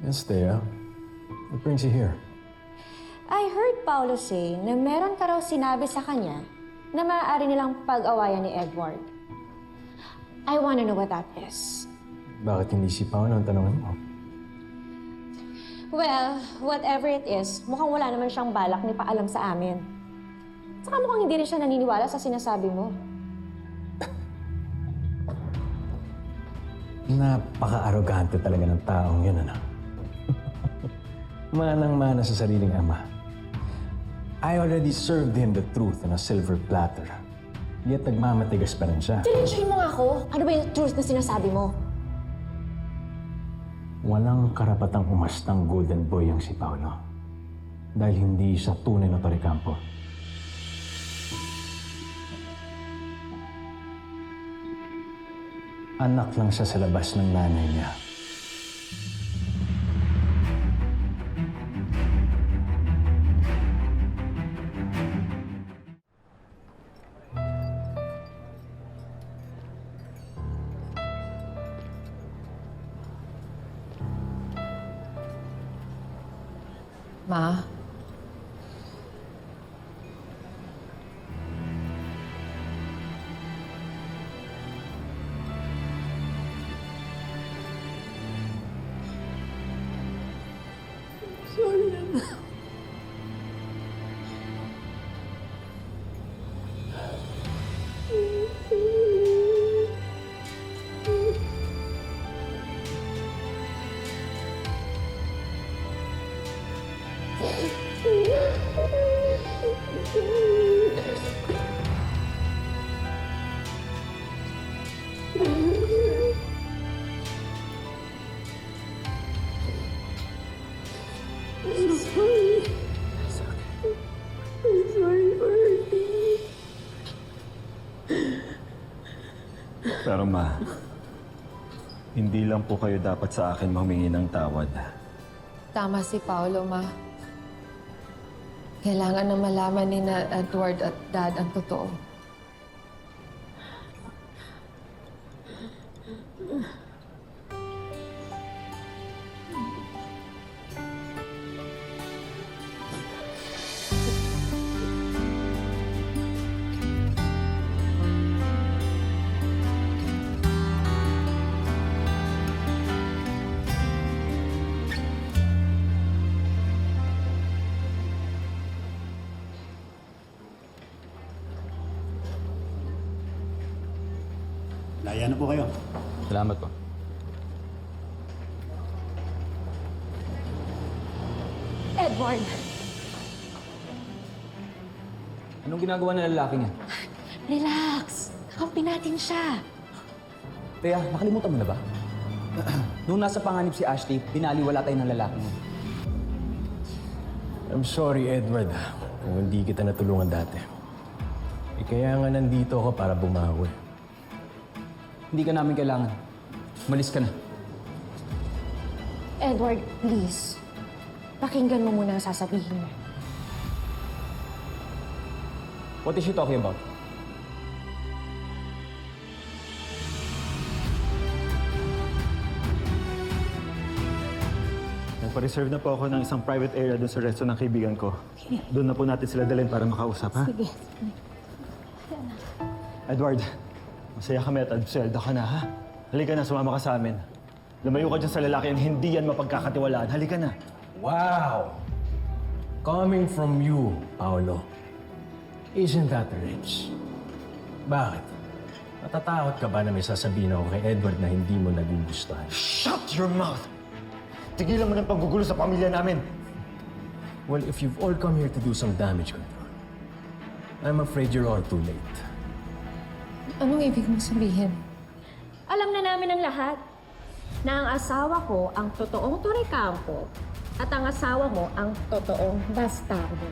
Yes, Thea. What brings you here? I heard Paolo say na meron ka raw sinabi sa kanya na maaari nilang pag-awayan ni Edward. I wanna know what that is. Bakit hindi si Paolo ang tanongin mo? Well, whatever it is, mukhang wala naman siyang balak ni paalam sa amin. Saka mukhang hindi rin siya naniniwala sa sinasabi mo. Napaka-arrogante talaga ng taong yun, ano? Manang-mana sa sariling ama. I already served him the truth on a silver platter. Yet nagmamatigas pa rin siya. Challenge mo nga ako. Ano ba yung truth na sinasabi mo? Walang karapatang umastang golden boy ang si Paolo. Dahil hindi siya tunay na Torrecampo. Anak lang siya sa labas ng nanay niya. Ma? Pero ma, hindi lang po kayo dapat sa akin humingi ng tawad. Tama si Paolo, Ma. Kailangan na malaman ni na Edward at Dad ang totoo. Laya na po kayo. Salamat po. Edward! Anong ginagawa ng lalaki niya? Relax! Kakampi natin siya. Kaya, nakalimutan mo na ba? Noong nasa panganib si Ashley, binaliwala tayo ng lalaki niya. I'm sorry, Edward, kung hindi kita natulungan dati. Kaya nga nandito ako para bumawi. Hindi ka namin kailangan. Malis ka na. Edward, please. Pakinggan mo muna ang sasabihin mo. What is she talking about? Nagpa-reserve na po ako ng isang private area doon sa resto ng kaibigan ko. Doon na po natin sila dalhin para makausap, ha? Sige. Edward, masaya kami at absueldo ka na, ha? Halika na, sumama ka sa amin. Lumayo ka dyan sa lalaki ang hindi yan mapagkakatiwalaan. Halika na. Wow! Coming from you, Paolo. Isn't that rich? Bakit? Natatakot ka ba na may sasabihin ako kay Edward na hindi mo nagugustuhan? Shut your mouth! Tigilan mo ng paggugulo sa pamilya namin. Well, if you've all come here to do some damage control, I'm afraid you're all too late. Anong ibig mong sabihin? Alam na namin ang lahat na ang asawa ko ang totoong Torrecampo at ang asawa mo ang totoong bastardo.